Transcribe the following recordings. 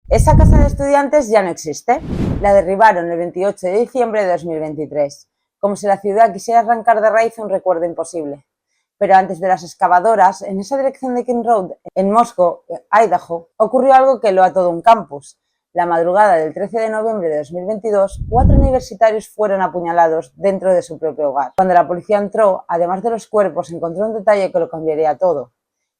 Esa casa de estudiantes ya no existe. La derribaron el 28 de diciembre de 2023, como si la ciudad quisiera arrancar de raíz un recuerdo imposible. Pero antes de las excavadoras, en esa dirección de King Road, en Moscow, Idaho, ocurrió algo que heló a todo un campus. La madrugada del 13 de noviembre de 2022, 4 universitarios fueron apuñalados dentro de su propio hogar. Cuando la policía entró, además de los cuerpos, encontró un detalle que lo cambiaría todo.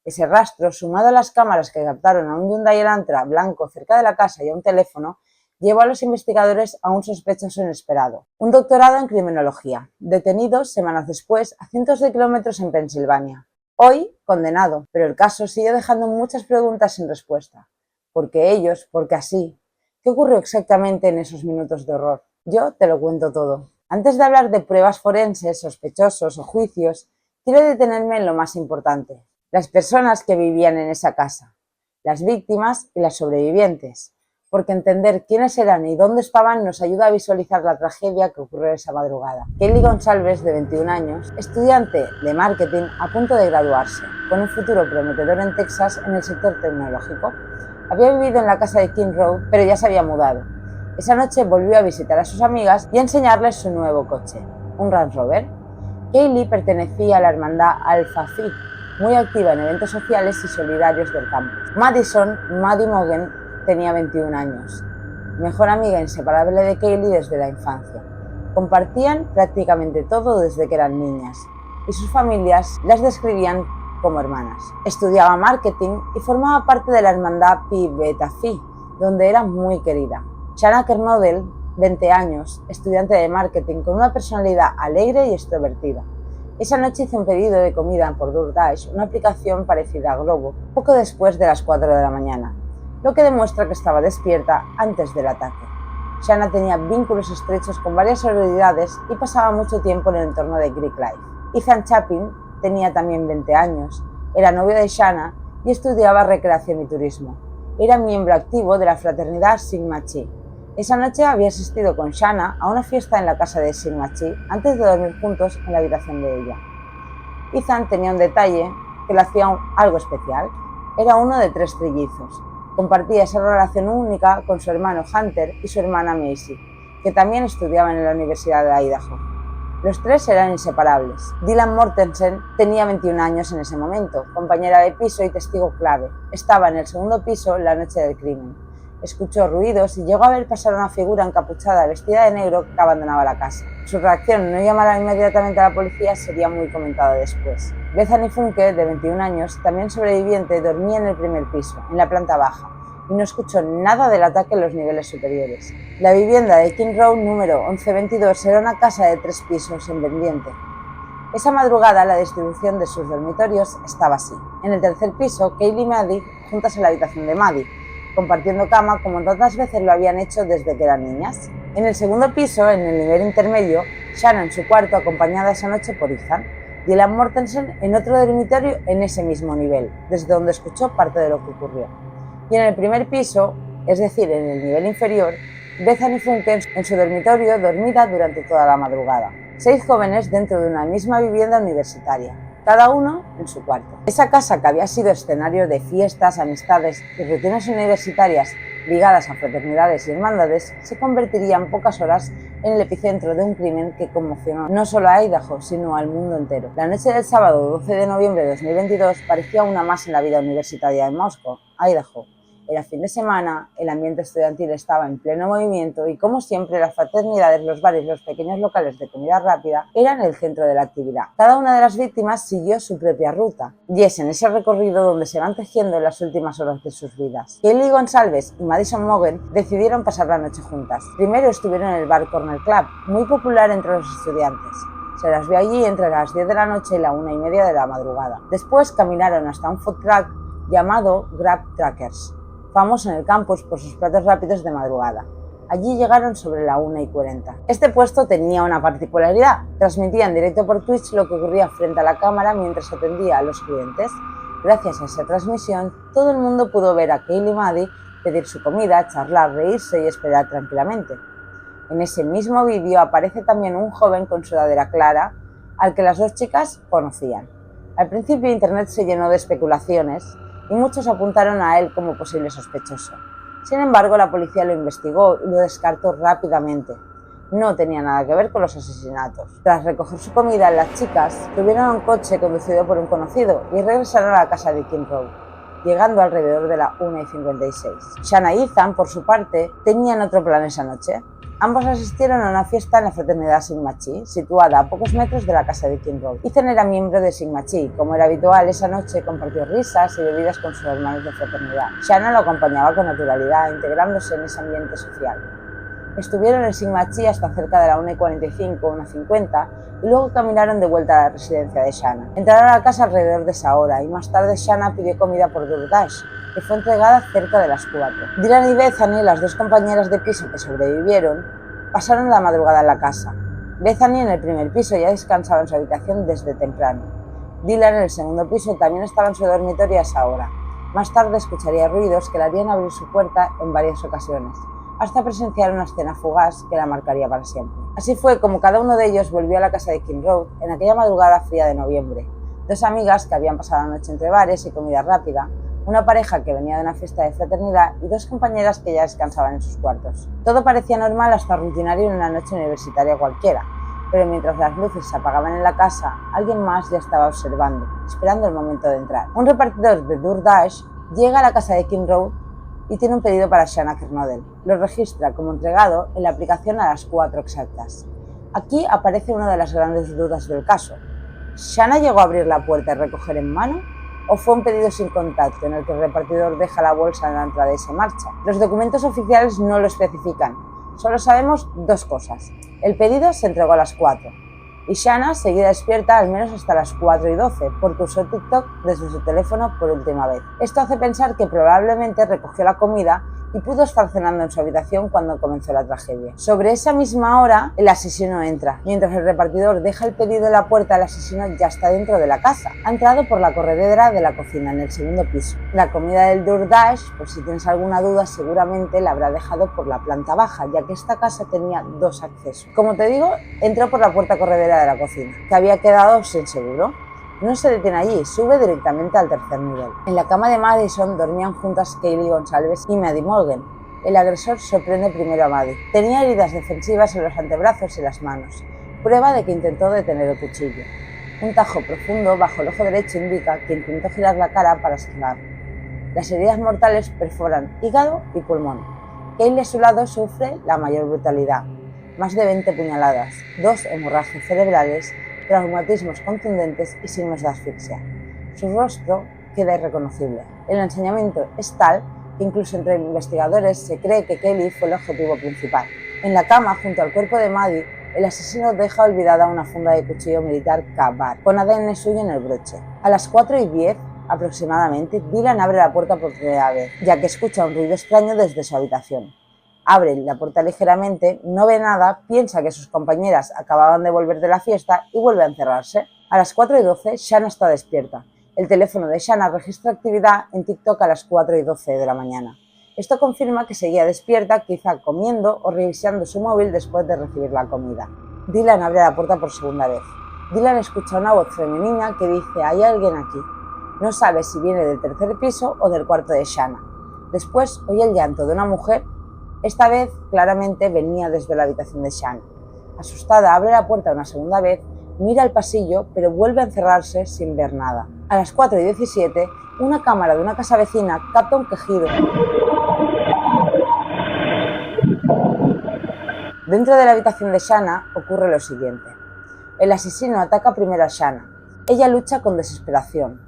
Ese rastro, sumado a las cámaras que captaron a un Hyundai Elantra blanco cerca de la casa y a un teléfono, llevó a los investigadores a un sospechoso inesperado, un doctorado en criminología, detenido semanas después a cientos de kilómetros en Pensilvania. Hoy, condenado, pero el caso sigue dejando muchas preguntas sin respuesta. ¿Por qué ellos? ¿Por qué así? ¿Qué ocurrió exactamente en esos minutos de horror? Yo te lo cuento todo. Antes de hablar de pruebas forenses, sospechosos o juicios, quiero detenerme en lo más importante. Las personas que vivían en esa casa, las víctimas y las sobrevivientes, porque entender quiénes eran y dónde estaban nos ayuda a visualizar la tragedia que ocurrió esa madrugada. Kelly González, de 21 años, estudiante de marketing a punto de graduarse, con un futuro prometedor en Texas en el sector tecnológico. Había vivido en la casa de King Road, pero ya se había mudado. Esa noche volvió a visitar a sus amigas y a enseñarles su nuevo coche, un Range Rover. Kaylee pertenecía a la hermandad Alpha Phi, muy activa en eventos sociales y solidarios del campus. Maddie Mogen, tenía 21 años, mejor amiga inseparable de Kaylee desde la infancia. Compartían prácticamente todo desde que eran niñas, y sus familias las describían como hermanas. Estudiaba marketing y formaba parte de la hermandad Pi Beta Phi, donde era muy querida. Shanna Kernodle, 20 años, estudiante de marketing con una personalidad alegre y extrovertida. Esa noche hizo un pedido de comida por DoorDash, una aplicación parecida a Globo, poco después de las 4 de la mañana, lo que demuestra que estaba despierta antes del ataque. Shanna tenía vínculos estrechos con varias celebridades y pasaba mucho tiempo en el entorno de Greek Life. Ethan Chapin tenía también 20 años, era novio de Shanna y estudiaba recreación y turismo. Era miembro activo de la fraternidad Sigma Chi. Esa noche había asistido con Shanna a una fiesta en la casa de Sigma Chi antes de dormir juntos en la habitación de ella. Ethan tenía un detalle que le hacía algo especial. Era uno de 3 trillizos. Compartía esa relación única con su hermano Hunter y su hermana Macy, que también estudiaban en la Universidad de Idaho. Los 3 eran inseparables. Dylan Mortensen tenía 21 años en ese momento, compañera de piso y testigo clave. Estaba en el segundo piso la noche del crimen. Escuchó ruidos y llegó a ver pasar una figura encapuchada vestida de negro que abandonaba la casa. Su reacción, no llamar inmediatamente a la policía, sería muy comentada después. Bethany Funke, de 21 años, también sobreviviente, dormía en el primer piso, en la planta baja, y no escuchó nada del ataque en los niveles superiores. La vivienda de King Road número 1122 era una casa de 3 pisos en pendiente. Esa madrugada la distribución de sus dormitorios estaba así. En el tercer piso, Kaylee y Maddie juntas en la habitación de Maddie, compartiendo cama como tantas veces lo habían hecho desde que eran niñas. En el segundo piso, en el nivel intermedio, Shanna en su cuarto acompañada esa noche por Ethan, y Dylan Mortensen en otro dormitorio en ese mismo nivel, desde donde escuchó parte de lo que ocurrió. Y en el primer piso, es decir, en el nivel inferior, Bethany Funke en su dormitorio dormida durante toda la madrugada. 6 jóvenes dentro de una misma vivienda universitaria, cada uno en su cuarto. Esa casa, que había sido escenario de fiestas, amistades y rutinas universitarias ligadas a fraternidades y hermandades, se convertiría en pocas horas en el epicentro de un crimen que conmocionó no solo a Idaho, sino al mundo entero. La noche del sábado 12 de noviembre de 2022 parecía una más en la vida universitaria de Moscow, Idaho. Era fin de semana, el ambiente estudiantil estaba en pleno movimiento y, como siempre, las fraternidades, los bares y los pequeños locales de comida rápida eran el centro de la actividad. Cada una de las víctimas siguió su propia ruta, y es en ese recorrido donde se van tejiendo las últimas horas de sus vidas. Kelly González y Madison Mogen decidieron pasar la noche juntas. Primero estuvieron en el bar Corner Club, muy popular entre los estudiantes. Se las vio allí entre las 10 de la noche y la 1:30 de la madrugada. Después caminaron hasta un food truck llamado Grab Trackers, famoso en el campus por sus platos rápidos de madrugada. Allí llegaron sobre la 1:40. Este puesto tenía una particularidad: transmitía en directo por Twitch lo que ocurría frente a la cámara mientras atendía a los clientes. Gracias a esa transmisión, todo el mundo pudo ver a Kaylee y Maddie pedir su comida, charlar, reírse y esperar tranquilamente. En ese mismo vídeo aparece también un joven con sudadera clara, al que las 2 chicas conocían. Al principio Internet se llenó de especulaciones y muchos apuntaron a él como posible sospechoso. Sin embargo, la policía lo investigó y lo descartó rápidamente. No tenía nada que ver con los asesinatos. Tras recoger su comida, las chicas subieron a un coche conducido por un conocido y regresaron a la casa de King Road, llegando alrededor de la 1:56. Shanna y Ethan, por su parte, tenían otro plan esa noche. Ambos asistieron a una fiesta en la fraternidad Sigma Chi, situada a pocos metros de la casa de King Road. Ethan era miembro de Sigma Chi. Como era habitual, esa noche compartió risas y bebidas con sus hermanos de fraternidad. Shanna lo acompañaba con naturalidad, integrándose en ese ambiente social. Estuvieron en Sigma Chi hasta cerca de la 1:45, 1:50 y luego caminaron de vuelta a la residencia de Shanna. Entraron a la casa alrededor de esa hora y más tarde Shanna pidió comida por DoorDash, que fue entregada cerca de las 4. Dylan y Bethany, las dos compañeras de piso que sobrevivieron, pasaron la madrugada en la casa. Bethany en el primer piso ya descansaba en su habitación desde temprano. Dylan en el segundo piso también estaba en su dormitorio a esa hora. Más tarde escucharía ruidos que le harían abrir su puerta en varias ocasiones, hasta presenciar una escena fugaz que la marcaría para siempre. Así fue como cada uno de ellos volvió a la casa de King Road en aquella madrugada fría de noviembre. Dos amigas que habían pasado la noche entre bares y comida rápida, una pareja que venía de una fiesta de fraternidad y dos compañeras que ya descansaban en sus cuartos. Todo parecía normal hasta rutinario en una noche universitaria cualquiera, pero mientras las luces se apagaban en la casa, alguien más ya estaba observando, esperando el momento de entrar. Un repartidor de DoorDash llega a la casa de King Road y tiene un pedido para Shanna Kernodle. Lo registra como entregado en la aplicación a las 4 exactas. Aquí aparece una de las grandes dudas del caso. ¿Shanna llegó a abrir la puerta y recoger en mano? ¿O fue un pedido sin contacto en el que el repartidor deja la bolsa en la entrada y se marcha? Los documentos oficiales no lo especifican. Solo sabemos dos cosas. El pedido se entregó a las 4 y Shanna seguía despierta al menos hasta las 4:12 porque usó TikTok desde su teléfono por última vez. Esto hace pensar que probablemente recogió la comida y pudo estar cenando en su habitación cuando comenzó la tragedia. Sobre esa misma hora, el asesino entra. Mientras el repartidor deja el pedido en la puerta, el asesino ya está dentro de la casa. Ha entrado por la corredera de la cocina en el segundo piso. La comida del DoorDash, por si tienes alguna duda, seguramente la habrá dejado por la planta baja, ya que esta casa tenía dos accesos. Como te digo, entró por la puerta corredera de la cocina, que había quedado sin seguro. No se detiene allí, sube directamente al tercer nivel. En la cama de Madison dormían juntas Kaylee González y Maddie Morgan. El agresor sorprende primero a Maddie. Tenía heridas defensivas en los antebrazos y las manos, prueba de que intentó detener el cuchillo. Un tajo profundo bajo el ojo derecho indica que intentó girar la cara para esquivarlo. Las heridas mortales perforan hígado y pulmón. Kaylee a su lado sufre la mayor brutalidad. Más de 20 puñaladas, 2 hemorragias cerebrales, traumatismos contundentes y signos de asfixia. Su rostro queda irreconocible. El ensañamiento es tal que incluso entre investigadores se cree que Kaylee fue el objetivo principal. En la cama, junto al cuerpo de Maddie, el asesino deja olvidada una funda de cuchillo militar Ka-Bar, con ADN suyo en el broche. A las 4:10 aproximadamente, Dylan abre la puerta por primera vez, ya que escucha un ruido extraño desde su habitación. Abre la puerta ligeramente, no ve nada, piensa que sus compañeras acababan de volver de la fiesta y vuelve a encerrarse. A las 4:12, Shanna está despierta. El teléfono de Shanna registra actividad en TikTok a las 4:12 de la mañana. Esto confirma que seguía despierta, quizá comiendo o revisando su móvil después de recibir la comida. Dylan abre la puerta por segunda vez. Dylan escucha una voz femenina que dice: «Hay alguien aquí». No sabe si viene del tercer piso o del cuarto de Shanna. Después oye el llanto de una mujer. Esta vez claramente venía desde la habitación de Shanna. Asustada, abre la puerta una segunda vez, mira el pasillo, pero vuelve a encerrarse sin ver nada. A las 4:17, una cámara de una casa vecina capta un quejido. Dentro de la habitación de Shanna ocurre lo siguiente. El asesino ataca primero a Shanna. Ella lucha con desesperación.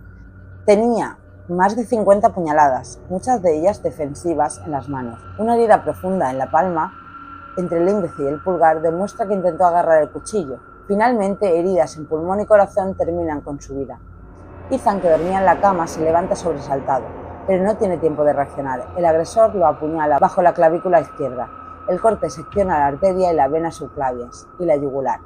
Tenía más de 50 puñaladas, muchas de ellas defensivas en las manos. Una herida profunda en la palma, entre el índice y el pulgar, demuestra que intentó agarrar el cuchillo. Finalmente, heridas en pulmón y corazón terminan con su vida. Ethan, que dormía en la cama, se levanta sobresaltado, pero no tiene tiempo de reaccionar. El agresor lo apuñala bajo la clavícula izquierda. El corte secciona la arteria y la vena subclavias y la yugular.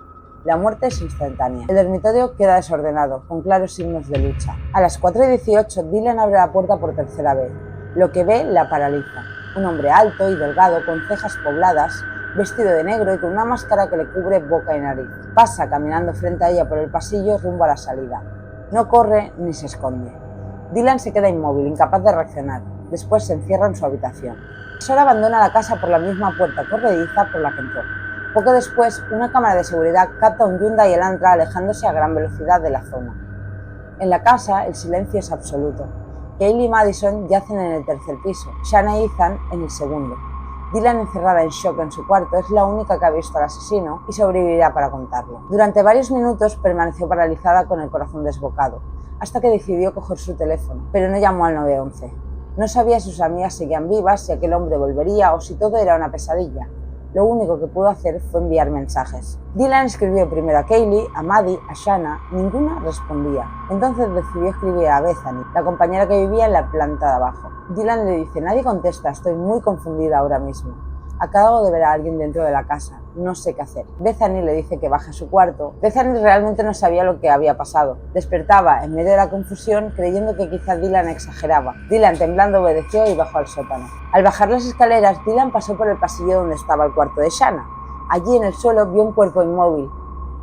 La muerte es instantánea. El dormitorio queda desordenado, con claros signos de lucha. A las 4:18, Dylan abre la puerta por tercera vez. Lo que ve la paraliza. Un hombre alto y delgado, con cejas pobladas, vestido de negro y con una máscara que le cubre boca y nariz. Pasa caminando frente a ella por el pasillo rumbo a la salida. No corre ni se esconde. Dylan se queda inmóvil, incapaz de reaccionar. Después se encierra en su habitación. Sora abandona la casa por la misma puerta corrediza por la que entró. Poco después, una cámara de seguridad capta un Hyundai Elantra alejándose a gran velocidad de la zona. En la casa, el silencio es absoluto. Kaylee y Madison yacen en el tercer piso, Shanna y Ethan en el segundo. Dylan, encerrada en shock en su cuarto, es la única que ha visto al asesino y sobrevivirá para contarlo. Durante varios minutos permaneció paralizada con el corazón desbocado, hasta que decidió coger su teléfono, pero no llamó al 911. No sabía si sus amigas seguían vivas, si aquel hombre volvería o si todo era una pesadilla. Lo único que pudo hacer fue enviar mensajes. Dylan escribió primero a Kaylee, a Maddie, a Shanna, ninguna respondía. Entonces decidió escribir a Bethany, la compañera que vivía en la planta de abajo. Dylan le dice: nadie contesta, estoy muy confundida ahora mismo. Acabo de ver a alguien dentro de la casa, no sé qué hacer. Bethany le dice que baje a su cuarto. Bethany realmente no sabía lo que había pasado. Despertaba en medio de la confusión creyendo que quizá Dylan exageraba. Dylan, temblando, obedeció y bajó al sótano. Al bajar las escaleras, Dylan pasó por el pasillo donde estaba el cuarto de Shanna. Allí en el suelo vio un cuerpo inmóvil.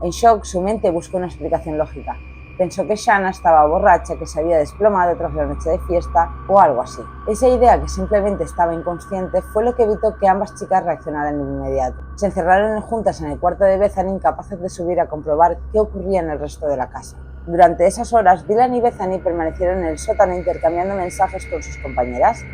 En shock, su mente buscó una explicación lógica. Pensó que Shanna estaba borracha, que se había desplomado tras la noche de fiesta o algo así. Esa idea, que simplemente estaba inconsciente, fue lo que evitó que ambas chicas reaccionaran de inmediato. Se encerraron juntas en el cuarto de Bethany, incapaces de subir a comprobar qué ocurría en el resto de la casa. Durante esas horas, Dylan y Bethany permanecieron en el sótano intercambiando mensajes con sus compañeras.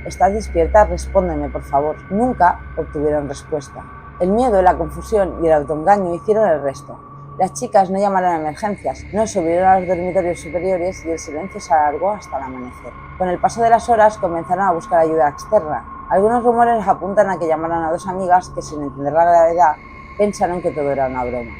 ¿Estás despierta? Respóndeme, por favor. Nunca obtuvieron respuesta. El miedo, la confusión y el autoengaño hicieron el resto. Las chicas no llamaron a emergencias, no subieron a los dormitorios superiores y el silencio se alargó hasta el amanecer. Con el paso de las horas comenzaron a buscar ayuda externa. Algunos rumores apuntan a que llamaron a dos amigas que, sin entender la gravedad, pensaron que todo era una broma.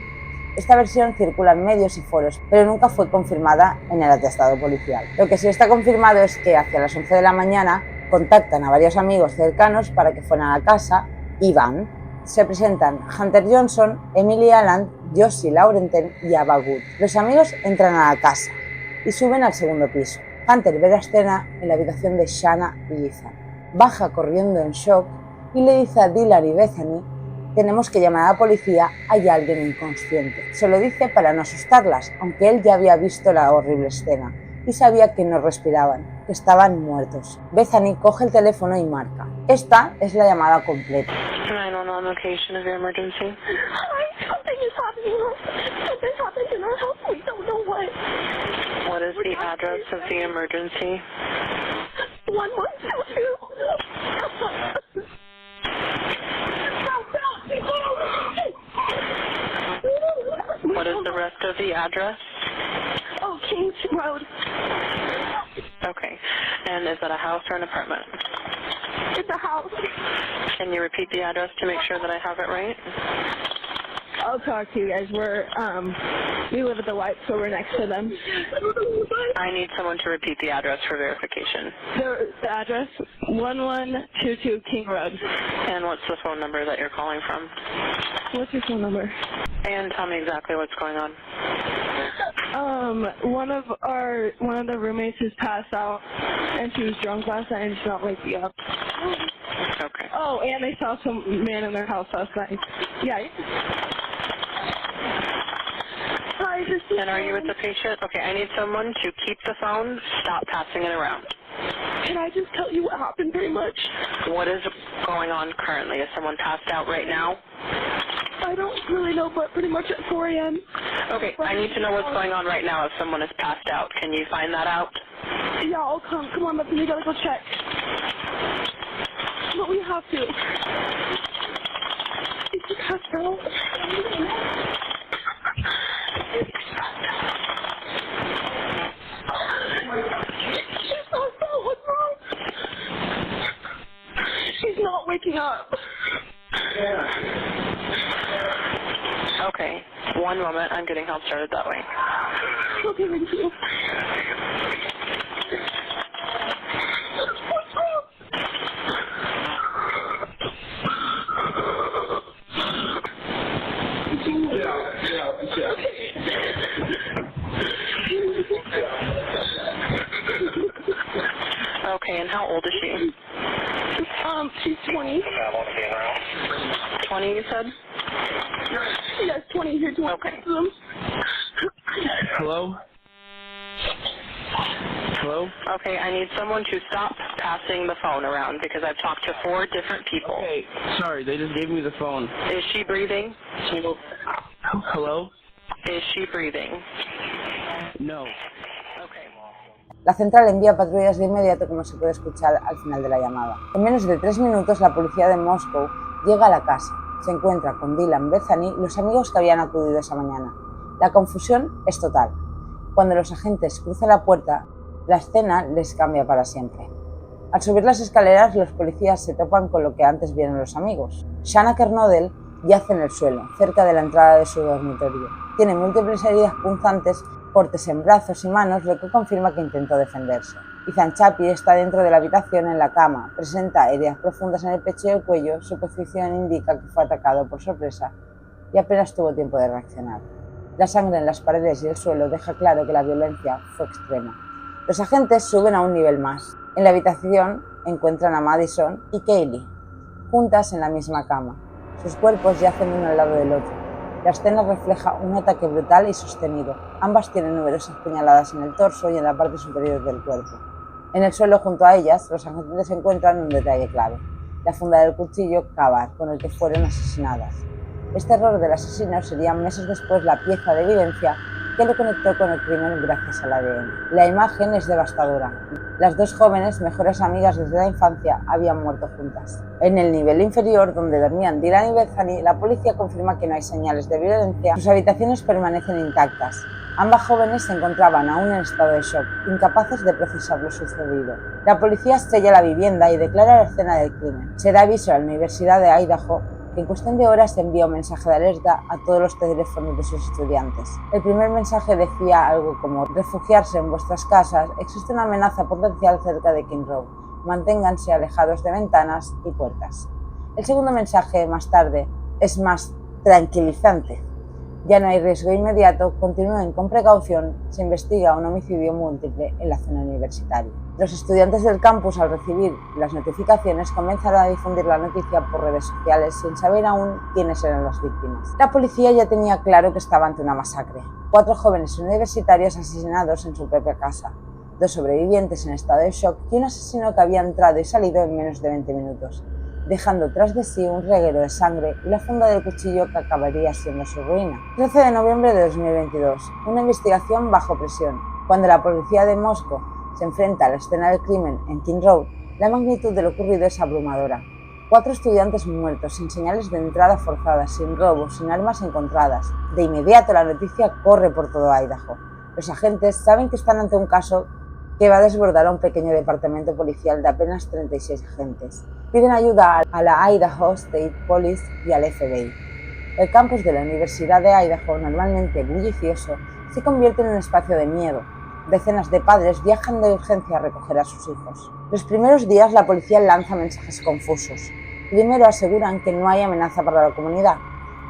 Esta versión circula en medios y foros, pero nunca fue confirmada en el atestado policial. Lo que sí está confirmado es que hacia las 11 de la mañana contactan a varios amigos cercanos para que fueran a casa y van. Se presentan Hunter Johnson, Emily Allen, Josie Laurenten y Ava Good. Los amigos entran a la casa y suben al segundo piso. Hunter ve la escena en la habitación de Shanna y Ethan. Baja corriendo en shock y le dice a Dylan y Bethany: tenemos que llamar a la policía, hay alguien inconsciente. Se lo dice para no asustarlas, aunque él ya había visto la horrible escena y sabía que no respiraban, que estaban muertos. Bethany coge el teléfono y marca. Esta es la llamada completa. 911 location of your emergency. Something is happening. Something happened in our house. We don't know what. What is the address of the emergency? 1122. What is the rest of the address? Oh, Kings Road. Okay. And is that a house or an apartment? It's a house. Can you repeat the address to make sure that I have it right? I'll talk to you guys. We live at the White, so we're next to them. I need someone to repeat the address for verification. The address, 1122 King Road. And what's the phone number that you're calling from? What's your phone number? And tell me exactly what's going on. One of the roommates has passed out, and she was drunk last night and she's not waking up. Okay. Oh, and they saw some man in their house last night. Yeah. Hi, this is. And are you with the patient? Okay, I need someone to keep the phone, stop passing it around. Can I just tell you what happened pretty much? What is going on currently? Is someone passed out right now? I don't really know, but pretty much at 4 a.m. Okay, I need to know what's going on right now if someone is passed out. Can you find that out? Yeah, I'll come. Come on, Bethany, we gotta go check. But we have to. Is she passed out? She's passed out. What's wrong? She's not waking up. Okay, one moment. I'm getting help started that way. Okay, thank you. What's wrong? Okay, and how old is she? She's 20. 20, you said? Yes, 20 here to Okay. them. Hello? Hello? Okay, I need someone to stop passing the phone around because I've talked to 4 different people. Okay, sorry, they just gave me the phone. Is she breathing? Hello? Is she breathing? No. Okay. La central envía patrullas de inmediato, como se puede escuchar al final de la llamada. En menos de 3 minutos, la policía de Moscú llega a la casa. Se encuentra con Dylan, Bethany y los amigos que habían acudido esa mañana. La confusión es total. Cuando los agentes cruzan la puerta, la escena les cambia para siempre. Al subir las escaleras, los policías se topan con lo que antes vieron los amigos. Shanna Kernodle yace en el suelo, cerca de la entrada de su dormitorio. Tiene múltiples heridas punzantes, cortes en brazos y manos, lo que confirma que intentó defenderse. Ethan Chappie está dentro de la habitación en la cama, presenta heridas profundas en el pecho y el cuello, su posición indica que fue atacado por sorpresa y apenas tuvo tiempo de reaccionar. La sangre en las paredes y el suelo deja claro que la violencia fue extrema. Los agentes suben a un nivel más. En la habitación encuentran a Madison y Kaylee, juntas en la misma cama. Sus cuerpos yacen uno al lado del otro. La escena refleja un ataque brutal y sostenido. Ambas tienen numerosas puñaladas en el torso y en la parte superior del cuerpo. En el suelo junto a ellas, los agentes encuentran un detalle clave: la funda del cuchillo Ka-Bar con el que fueron asesinadas. Este error del asesino sería meses después la pieza de evidencia que lo conectó con el crimen gracias al ADN. La imagen es devastadora. Las 2 jóvenes, mejores amigas desde la infancia, habían muerto juntas. En el nivel inferior, donde dormían Dylan y Bethany, la policía confirma que no hay señales de violencia. Sus habitaciones permanecen intactas. Ambas jóvenes se encontraban aún en estado de shock, incapaces de procesar lo sucedido. La policía sella la vivienda y declara la escena del crimen. Se da aviso a la Universidad de Idaho, que en cuestión de horas envía un mensaje de alerta a todos los teléfonos de sus estudiantes. El primer mensaje decía algo como: refugiarse en vuestras casas, existe una amenaza potencial cerca de King Road, manténganse alejados de ventanas y puertas. El segundo mensaje, más tarde, es más tranquilizante. Ya no hay riesgo inmediato, continúen con precaución, se investiga un homicidio múltiple en la zona universitaria. Los estudiantes del campus, al recibir las notificaciones, comenzaron a difundir la noticia por redes sociales sin saber aún quiénes eran las víctimas. La policía ya tenía claro que estaba ante una masacre. 4 jóvenes universitarios asesinados en su propia casa, 2 sobrevivientes en estado de shock y un asesino que había entrado y salido en menos de 20 minutos, dejando tras de sí un reguero de sangre y la funda del cuchillo que acabaría siendo su ruina. 13 de noviembre de 2022, una investigación bajo presión. Cuando la policía de Moscú se enfrenta a la escena del crimen en King Road, la magnitud de lo ocurrido es abrumadora. 4 estudiantes muertos, sin señales de entrada forzadas, sin robos, sin armas encontradas. De inmediato la noticia corre por todo Idaho. Los agentes saben que están ante un caso que va a desbordar a un pequeño departamento policial de apenas 36 agentes. Piden ayuda a la Idaho State Police y al FBI. El campus de la Universidad de Idaho, normalmente bullicioso, se convierte en un espacio de miedo. Decenas de padres viajan de urgencia a recoger a sus hijos. Los primeros días la policía lanza mensajes confusos. Primero aseguran que no hay amenaza para la comunidad.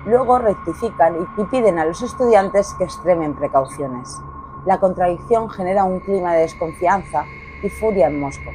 Luego rectifican y piden a los estudiantes que extremen precauciones. La contradicción genera un clima de desconfianza y furia en Moscú.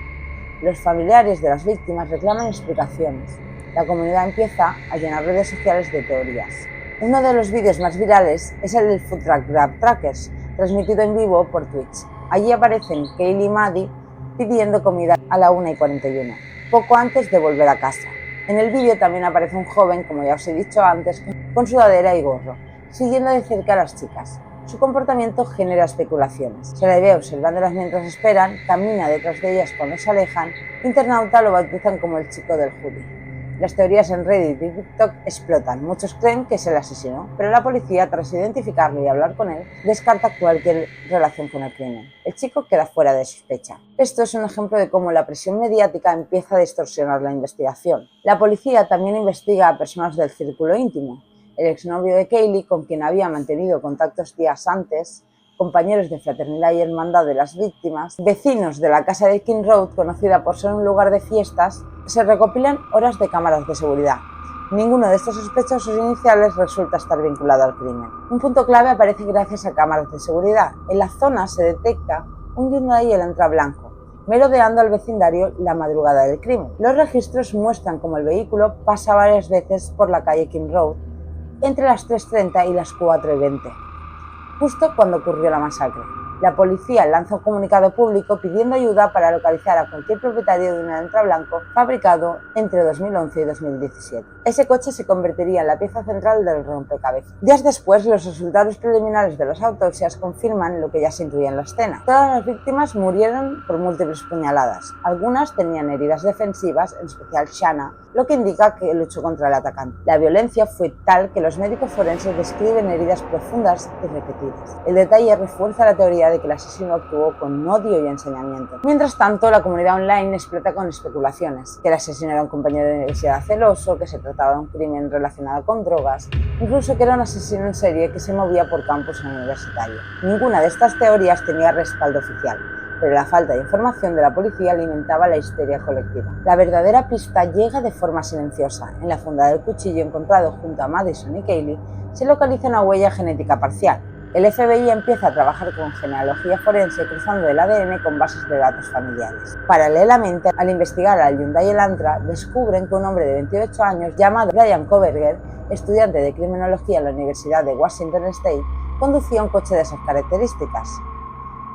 Los familiares de las víctimas reclaman explicaciones. La comunidad empieza a llenar redes sociales de teorías. Uno de los vídeos más virales es el del Food Truck Grab Trackers, transmitido en vivo por Twitch. Allí aparecen Kaylee y Maddie pidiendo comida a la 1:41, poco antes de volver a casa. En el vídeo también aparece un joven, como ya os he dicho antes, con sudadera y gorro, siguiendo de cerca a las chicas. Su comportamiento genera especulaciones. Se le ve observándolas mientras esperan, camina detrás de ellas cuando se alejan. Internautas lo bautizan como el chico del hoodie. Las teorías en Reddit y TikTok explotan. Muchos creen que es el asesino, pero la policía, tras identificarlo y hablar con él, descarta cualquier relación con el crimen. El chico queda fuera de sospecha. Esto es un ejemplo de cómo la presión mediática empieza a distorsionar la investigación. La policía también investiga a personas del círculo íntimo. El exnovio de Kaylee, con quien había mantenido contactos días antes, compañeros de fraternidad y hermandad de las víctimas, vecinos de la casa de King Road, conocida por ser un lugar de fiestas, se recopilan horas de cámaras de seguridad. Ninguno de estos sospechosos iniciales resulta estar vinculado al crimen. Un punto clave aparece gracias a cámaras de seguridad. En la zona se detecta un Hyundai Elantra blanco, merodeando al vecindario la madrugada del crimen. Los registros muestran cómo el vehículo pasa varias veces por la calle King Road entre las 3:30 y las 4:20, justo cuando ocurrió la masacre. La policía lanza un comunicado público pidiendo ayuda para localizar a cualquier propietario de un Elantra blanco fabricado entre 2011 y 2017. Ese coche se convertiría en la pieza central del rompecabezas. Días después, los resultados preliminares de las autopsias confirman lo que ya se intuía en la escena. Todas las víctimas murieron por múltiples puñaladas. Algunas tenían heridas defensivas, en especial Shanna, lo que indica que luchó contra el atacante. La violencia fue tal que los médicos forenses describen heridas profundas y repetidas. El detalle refuerza la teoría de que el asesino actuó con odio y ensañamiento. Mientras tanto, la comunidad online explota con especulaciones, que el asesino era un compañero de universidad celoso, que se trataba de un crimen relacionado con drogas, incluso que era un asesino en serie que se movía por campus universitario. Ninguna de estas teorías tenía respaldo oficial, pero la falta de información de la policía alimentaba la histeria colectiva. La verdadera pista llega de forma silenciosa. En la funda del cuchillo encontrado junto a Madison y Caylee se localiza una huella genética parcial. El FBI empieza a trabajar con genealogía forense cruzando el ADN con bases de datos familiares. Paralelamente, al investigar al Hyundai Elantra, descubren que un hombre de 28 años llamado Bryan Kohberger, estudiante de criminología en la Universidad de Washington State, conducía un coche de esas características.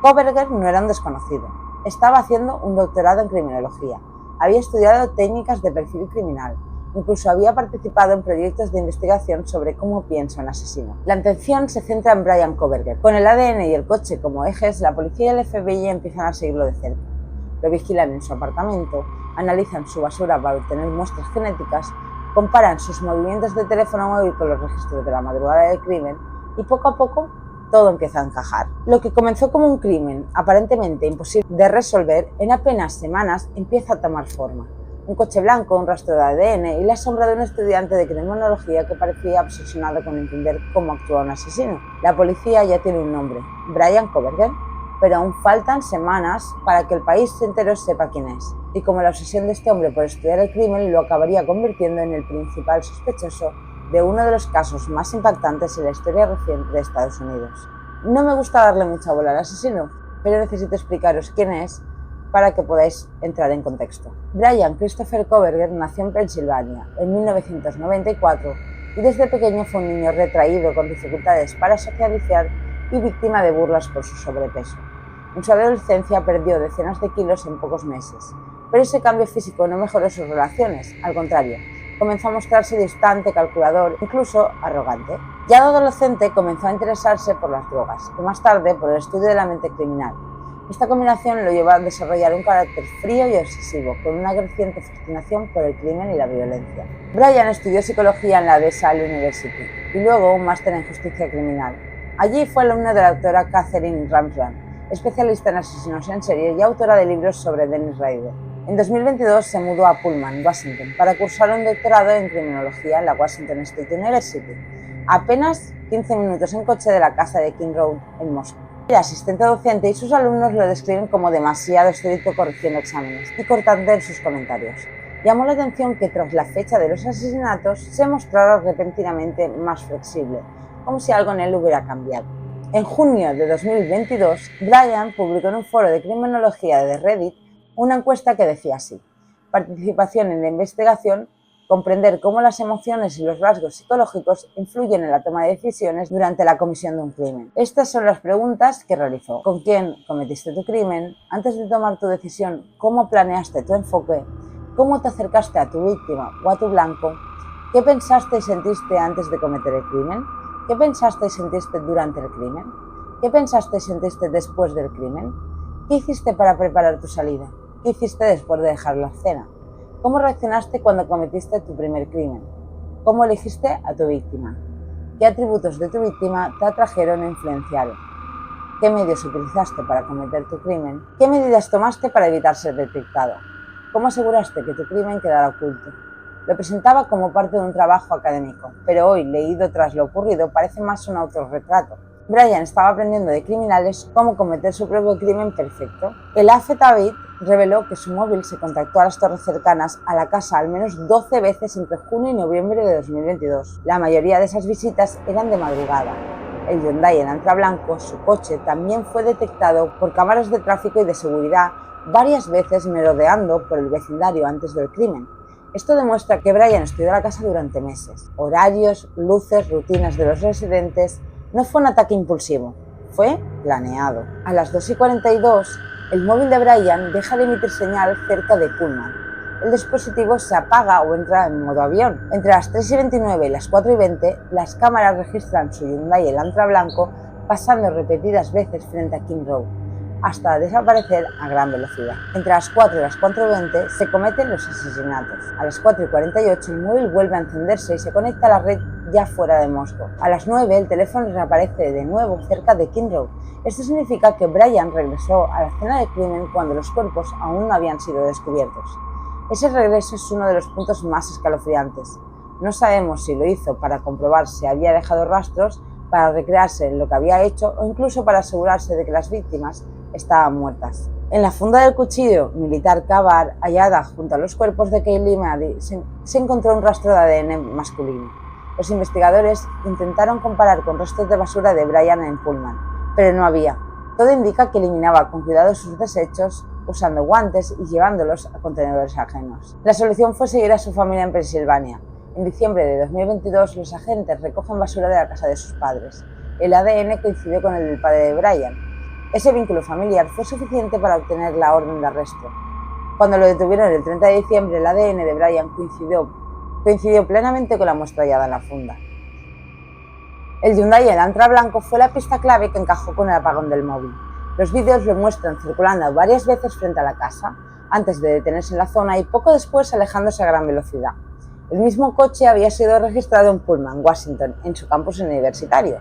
Kohberger no era un desconocido. Estaba haciendo un doctorado en criminología. Había estudiado técnicas de perfil criminal. Incluso había participado en proyectos de investigación sobre cómo piensa un asesino. La atención se centra en Bryan Kohberger. Con el ADN y el coche como ejes, la policía y el FBI empiezan a seguirlo de cerca. Lo vigilan en su apartamento, analizan su basura para obtener muestras genéticas, comparan sus movimientos de teléfono móvil con los registros de la madrugada del crimen y poco a poco todo empieza a encajar. Lo que comenzó como un crimen aparentemente imposible de resolver, en apenas semanas empieza a tomar forma. Un coche blanco, un rastro de ADN y la sombra de un estudiante de criminología que parecía obsesionado con entender cómo actúa un asesino. La policía ya tiene un nombre, Bryan Kohberger, pero aún faltan semanas para que el país entero sepa quién es. Y como la obsesión de este hombre por estudiar el crimen lo acabaría convirtiendo en el principal sospechoso de uno de los casos más impactantes en la historia reciente de Estados Unidos. No me gusta darle mucha bola al asesino, pero necesito explicaros quién es para que podáis entrar en contexto. Bryan Christopher Kohberger nació en Pensilvania en 1994 y desde pequeño fue un niño retraído con dificultades para socializar y víctima de burlas por su sobrepeso. En su adolescencia perdió decenas de kilos en pocos meses, pero ese cambio físico no mejoró sus relaciones, al contrario, comenzó a mostrarse distante, calculador, incluso arrogante. Ya de adolescente comenzó a interesarse por las drogas y más tarde por el estudio de la mente criminal. Esta combinación lo llevó a desarrollar un carácter frío y obsesivo, con una creciente fascinación por el crimen y la violencia. Bryan estudió psicología en la DeSalle University y luego un máster en justicia criminal. Allí fue alumno de la doctora Catherine Ramsland, especialista en asesinos en serie y autora de libros sobre Dennis Rader. En 2022 se mudó a Pullman, Washington, para cursar un doctorado en criminología en la Washington State University, apenas 15 minutos en coche de la casa de King Road en Moscú. El asistente docente y sus alumnos lo describen como demasiado estricto corrigiendo exámenes y cortante en sus comentarios. Llamó la atención que tras la fecha de los asesinatos se mostrara repentinamente más flexible, como si algo en él hubiera cambiado. En junio de 2022, Bryan publicó en un foro de criminología de Reddit una encuesta que decía así: participación en la investigación, comprender cómo las emociones y los rasgos psicológicos influyen en la toma de decisiones durante la comisión de un crimen. Estas son las preguntas que realizó. ¿Con quién cometiste tu crimen? Antes de tomar tu decisión, ¿cómo planeaste tu enfoque? ¿Cómo te acercaste a tu víctima o a tu blanco? ¿Qué pensaste y sentiste antes de cometer el crimen? ¿Qué pensaste y sentiste durante el crimen? ¿Qué pensaste y sentiste después del crimen? ¿Qué hiciste para preparar tu salida? ¿Qué hiciste después de dejar la escena? ¿Cómo reaccionaste cuando cometiste tu primer crimen? ¿Cómo elegiste a tu víctima? ¿Qué atributos de tu víctima te atrajeron e influenciaron? ¿Qué medios utilizaste para cometer tu crimen? ¿Qué medidas tomaste para evitar ser detectado? ¿Cómo aseguraste que tu crimen quedara oculto? Lo presentaba como parte de un trabajo académico, pero hoy, leído tras lo ocurrido, parece más un autorretrato. Bryan estaba aprendiendo de criminales cómo cometer su propio crimen perfecto. El Affidavit reveló que su móvil se contactó a las torres cercanas a la casa al menos 12 veces entre junio y noviembre de 2022. La mayoría de esas visitas eran de madrugada. El Hyundai Elantra blanco, su coche, también fue detectado por cámaras de tráfico y de seguridad varias veces merodeando por el vecindario antes del crimen. Esto demuestra que Bryan estudió la casa durante meses. Horarios, luces, rutinas de los residentes. No fue un ataque impulsivo, fue planeado. A las 2:42, el móvil de Brian deja de emitir señal cerca de Pullman. El dispositivo se apaga o entra en modo avión. Entre las 3:29 y las 4:20, las cámaras registran su Hyundai Elantra blanco pasando repetidas veces frente a King Road, hasta desaparecer a gran velocidad. Entre las 4 y las 4:20 se cometen los asesinatos. A las 4:48 el móvil vuelve a encenderse y se conecta a la red ya fuera de Moscú. A las 9 el teléfono reaparece de nuevo cerca de King Road. Esto significa que Brian regresó a la escena del crimen cuando los cuerpos aún no habían sido descubiertos. Ese regreso es uno de los puntos más escalofriantes. No sabemos si lo hizo para comprobar si había dejado rastros, para recrearse en lo que había hecho o incluso para asegurarse de que las víctimas estaban muertas. En la funda del cuchillo militar Ka-Bar, hallada junto a los cuerpos de Kaylee Maddie, se encontró un rastro de ADN masculino. Los investigadores intentaron comparar con restos de basura de Brian en Pullman, pero no había. Todo indica que eliminaba con cuidado sus desechos, usando guantes y llevándolos a contenedores ajenos. La solución fue seguir a su familia en Pensilvania. En diciembre de 2022, los agentes recogen basura de la casa de sus padres. El ADN coincidió con el del padre de Brian. Ese vínculo familiar fue suficiente para obtener la orden de arresto. Cuando lo detuvieron el 30 de diciembre, el ADN de Brian coincidió plenamente con la muestra hallada en la funda. El Hyundai Elantra blanco fue la pista clave que encajó con el apagón del móvil. Los vídeos lo muestran circulando varias veces frente a la casa, antes de detenerse en la zona y poco después alejándose a gran velocidad. El mismo coche había sido registrado en Pullman, Washington, en su campus universitario.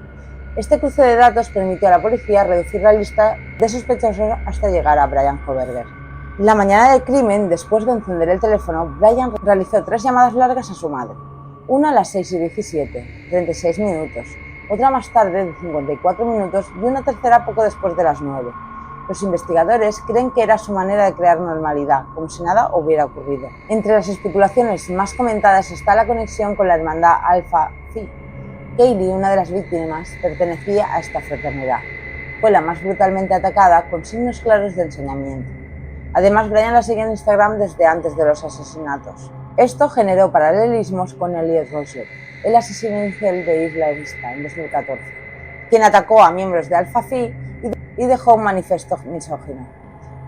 Este cruce de datos permitió a la policía reducir la lista de sospechosos hasta llegar a Bryan Kohberger. La mañana del crimen, después de encender el teléfono, Brian realizó 3 llamadas largas a su madre. Una a las 6:17, 36 minutos, otra más tarde de 54 minutos y una tercera poco después de las 9. Los investigadores creen que era su manera de crear normalidad, como si nada hubiera ocurrido. Entre las especulaciones más comentadas está la conexión con la hermandad Alpha Phi. Kaylee, una de las víctimas, pertenecía a esta fraternidad. Fue la más brutalmente atacada, con signos claros de ensañamiento. Además, Brian la seguía en Instagram desde antes de los asesinatos. Esto generó paralelismos con Elliot Roger, el asesino infiel de Isla Vista en 2014, quien atacó a miembros de Alpha Phi y dejó un manifiesto misógino.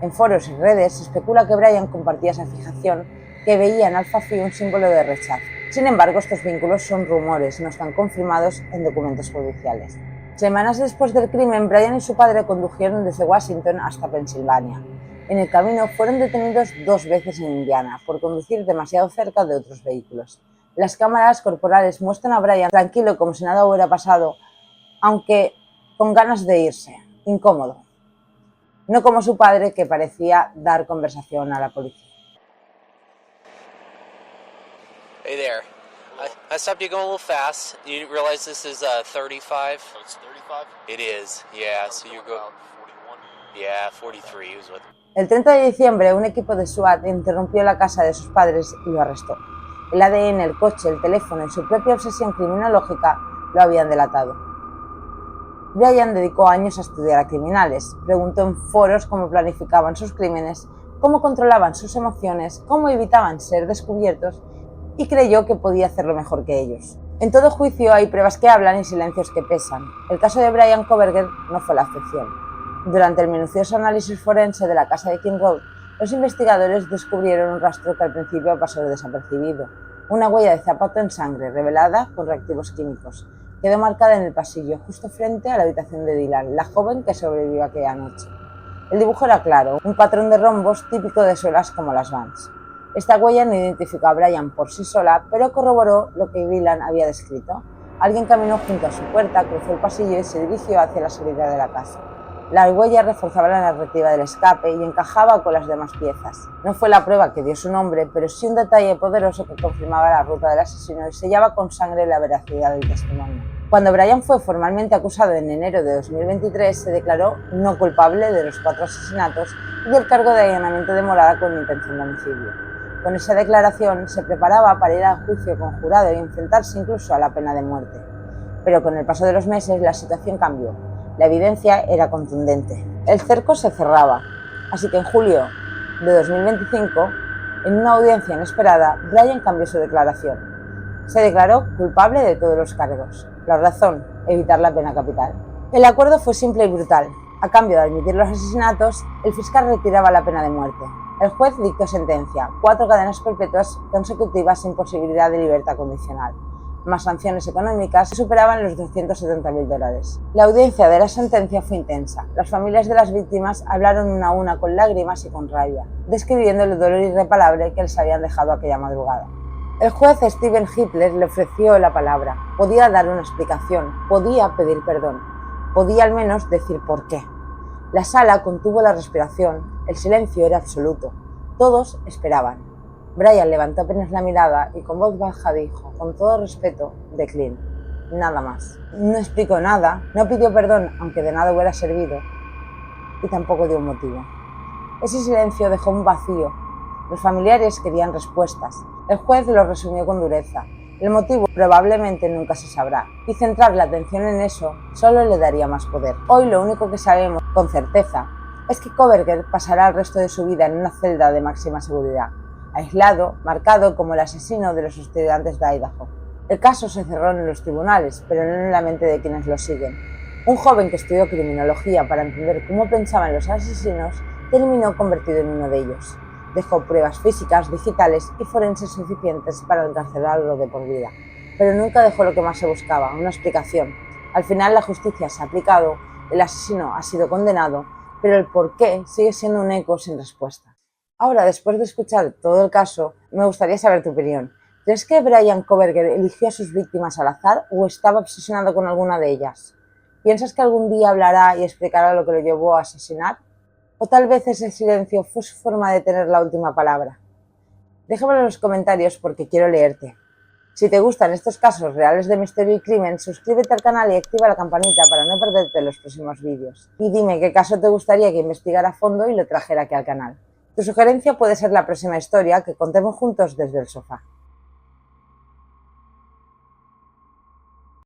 En foros y redes se especula que Brian compartía esa fijación, que veía en Alpha Phi un símbolo de rechazo. Sin embargo, estos vínculos son rumores, no están confirmados en documentos judiciales. Semanas después del crimen, Brian y su padre condujeron desde Washington hasta Pensilvania. En el camino fueron detenidos 2 veces en Indiana por conducir demasiado cerca de otros vehículos. Las cámaras corporales muestran a Brian tranquilo como si nada hubiera pasado, aunque con ganas de irse, incómodo. No como su padre, que parecía dar conversación a la policía. Hey there. I stopped you going a little fast. You didn't realize this is 35? Oh, it's 35? It is, yeah. So you're going. 41? Yeah, 43. He was with. El 30 de diciembre, un equipo de SWAT interrumpió la casa de sus padres y lo arrestó. El ADN, el coche, el teléfono y su propia obsesión criminológica lo habían delatado. Brian dedicó años a estudiar a criminales, preguntó en foros cómo planificaban sus crímenes, cómo controlaban sus emociones, cómo evitaban ser descubiertos y creyó que podía hacerlo mejor que ellos. En todo juicio hay pruebas que hablan y silencios que pesan. El caso de Bryan Kohberger no fue la excepción. Durante el minucioso análisis forense de la casa de King Road, los investigadores descubrieron un rastro que al principio pasó desapercibido. Una huella de zapato en sangre, revelada con reactivos químicos. Quedó marcada en el pasillo, justo frente a la habitación de Dylan, la joven que sobrevivió aquella noche. El dibujo era claro, un patrón de rombos típico de suelas como las Vans. Esta huella no identificó a Brian por sí sola, pero corroboró lo que Dylan había descrito. Alguien caminó junto a su puerta, cruzó el pasillo y se dirigió hacia la salida de la casa. La huella reforzaba la narrativa del escape y encajaba con las demás piezas. No fue la prueba que dio su nombre, pero sí un detalle poderoso que confirmaba la ruta del asesino y sellaba con sangre la veracidad del testimonio. Cuando Brian fue formalmente acusado en enero de 2023, se declaró no culpable de los 4 asesinatos y del cargo de allanamiento de morada con intención de homicidio. Con esa declaración se preparaba para ir al juicio con jurado y enfrentarse incluso a la pena de muerte. Pero con el paso de los meses la situación cambió. La evidencia era contundente. El cerco se cerraba, así que en julio de 2025, en una audiencia inesperada, Brian cambió su declaración. Se declaró culpable de todos los cargos. La razón, evitar la pena capital. El acuerdo fue simple y brutal. A cambio de admitir los asesinatos, el fiscal retiraba la pena de muerte. El juez dictó sentencia: 4 cadenas perpetuas consecutivas sin posibilidad de libertad condicional, más sanciones económicas que superaban los $270.000. La audiencia de la sentencia fue intensa. Las familias de las víctimas hablaron una a una con lágrimas y con rabia, describiendo el dolor irreparable que les habían dejado aquella madrugada. El juez Steven Hitler le ofreció la palabra. Podía dar una explicación, podía pedir perdón, podía al menos decir por qué. La sala contuvo la respiración, el silencio era absoluto. Todos esperaban. Brian levantó apenas la mirada y con voz baja dijo, con todo respeto, decline. Nada más. No explicó nada, no pidió perdón, aunque de nada hubiera servido, y tampoco dio un motivo. Ese silencio dejó un vacío. Los familiares querían respuestas. El juez lo resumió con dureza. El motivo probablemente nunca se sabrá, y centrar la atención en eso solo le daría más poder. Hoy lo único que sabemos con certeza es que Kohberger pasará el resto de su vida en una celda de máxima seguridad, aislado, marcado como el asesino de los estudiantes de Idaho. El caso se cerró en los tribunales, pero no en la mente de quienes lo siguen. Un joven que estudió criminología para entender cómo pensaban los asesinos terminó convertido en uno de ellos. Dejó pruebas físicas, digitales y forenses suficientes para encarcelarlo de por vida. Pero nunca dejó lo que más se buscaba, una explicación. Al final la justicia se ha aplicado, el asesino ha sido condenado, pero el por qué sigue siendo un eco sin respuesta. Ahora, después de escuchar todo el caso, me gustaría saber tu opinión. ¿Crees que Brian Kohberger eligió a sus víctimas al azar o estaba obsesionado con alguna de ellas? ¿Piensas que algún día hablará y explicará lo que lo llevó a asesinar? ¿O tal vez ese silencio fue su forma de tener la última palabra? Déjamelo en los comentarios porque quiero leerte. Si te gustan estos casos reales de misterio y crimen, suscríbete al canal y activa la campanita para no perderte los próximos vídeos. Y dime qué caso te gustaría que investigara a fondo y lo trajera aquí al canal. Tu sugerencia puede ser la próxima historia que contemos juntos desde el sofá.